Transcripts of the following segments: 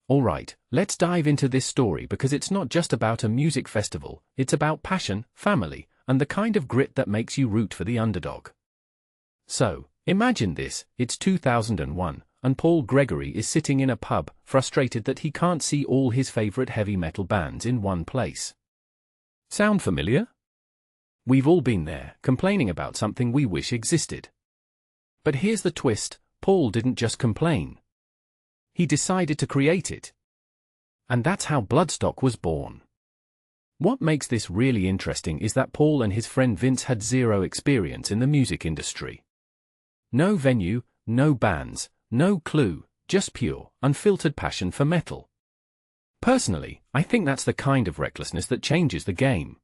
Alright, let's dive into this story because it's not just about a music festival, it's about passion, family, and the kind of grit that makes you root for the underdog. So, imagine this, it's 2001, and Paul Gregory is sitting in a pub, frustrated that he can't see all his favorite heavy metal bands in one place. Sound familiar? We've all been there, complaining about something we wish existed. But here's the twist, Paul didn't just complain. He decided to create it. And that's how Bloodstock was born. What makes this really interesting is that Paul and his friend Vince had zero experience in the music industry. No venue, no bands, no clue, just pure, unfiltered passion for metal. Personally, I think that's the kind of recklessness that changes the game.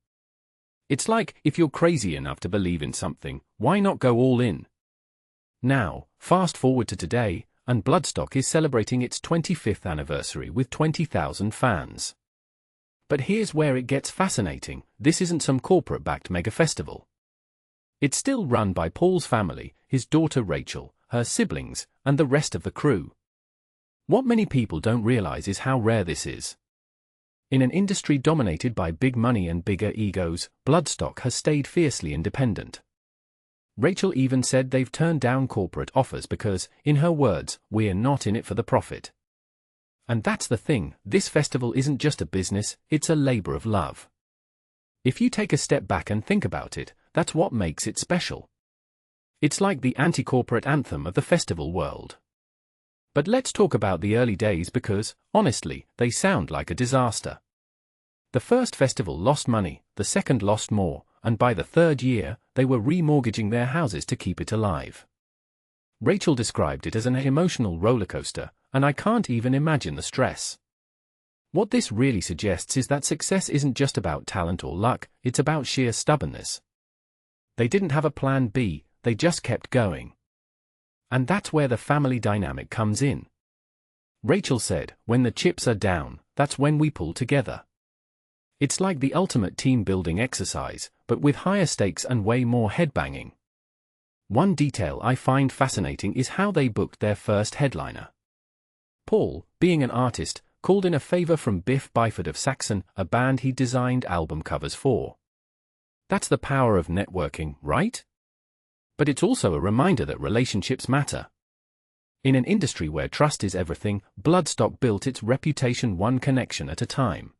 It's like, if you're crazy enough to believe in something, why not go all in? Now, fast forward to today, and Bloodstock is celebrating its 25th anniversary with 20,000 fans. But here's where it gets fascinating, this isn't some corporate-backed mega festival. It's still run by Paul's family, his daughter Rachel, her siblings, and the rest of the crew. What many people don't realize is how rare this is. In an industry dominated by big money and bigger egos, Bloodstock has stayed fiercely independent. Rachel even said they've turned down corporate offers because, in her words, we're not in it for the profit. And that's the thing, this festival isn't just a business, it's a labor of love. If you take a step back and think about it, that's what makes it special. It's like the anti-corporate anthem of the festival world. But let's talk about the early days because, honestly, they sound like a disaster. The first festival lost money, the second lost more, and by the third year, they were remortgaging their houses to keep it alive. Rachel described it as an emotional rollercoaster, and I can't even imagine the stress. What this really suggests is that success isn't just about talent or luck, it's about sheer stubbornness. They didn't have a plan B, they just kept going. And that's where the family dynamic comes in. Rachel said, when the chips are down, that's when we pull together. It's like the ultimate team-building exercise, but with higher stakes and way more headbanging. One detail I find fascinating is how they booked their first headliner. Paul, being an artist, called in a favor from Biff Byford of Saxon, a band he designed album covers for. That's the power of networking, right? But it's also a reminder that relationships matter. In an industry where trust is everything, Bloodstock built its reputation one connection at a time.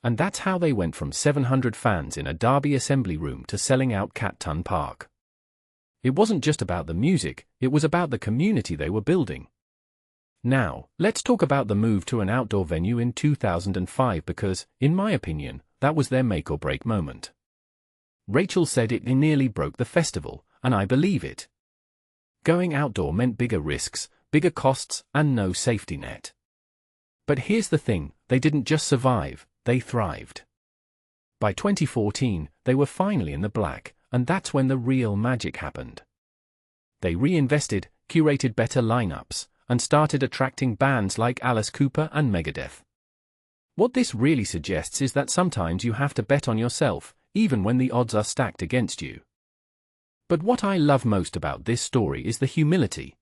And that's how they went from 700 fans in a Derby assembly room to selling out Catton Park. It wasn't just about the music, it was about the community they were building. Now, let's talk about the move to an outdoor venue in 2005 because, in my opinion, that was their make or break moment. Rachel said it nearly broke the festival, and I believe it. Going outdoor meant bigger risks, bigger costs, and no safety net. But here's the thing, they didn't just survive, they thrived. By 2014, they were finally in the black, and that's when the real magic happened. They reinvested, curated better lineups, and started attracting bands like Alice Cooper and Megadeth. What this really suggests is that sometimes you have to bet on yourself, even when the odds are stacked against you. But what I love most about this story is the humility.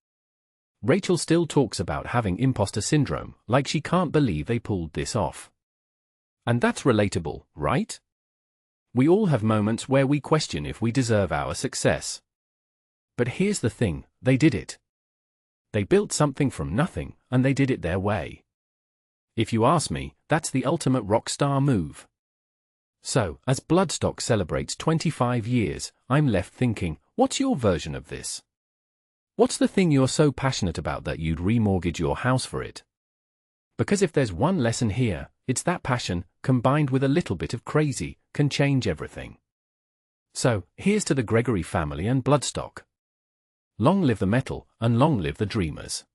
Rachel still talks about having imposter syndrome, like she can't believe they pulled this off. And that's relatable, right? We all have moments where we question if we deserve our success. But here's the thing, they did it. They built something from nothing, and they did it their way. If you ask me, that's the ultimate rock star move. So, as Bloodstock celebrates 25 years, I'm left thinking, what's your version of this? What's the thing you're so passionate about that you'd remortgage your house for it? Because if there's one lesson here, it's that passion, combined with a little bit of crazy, can change everything. So, here's to the Gregory family and Bloodstock. Long live the metal, and long live the dreamers.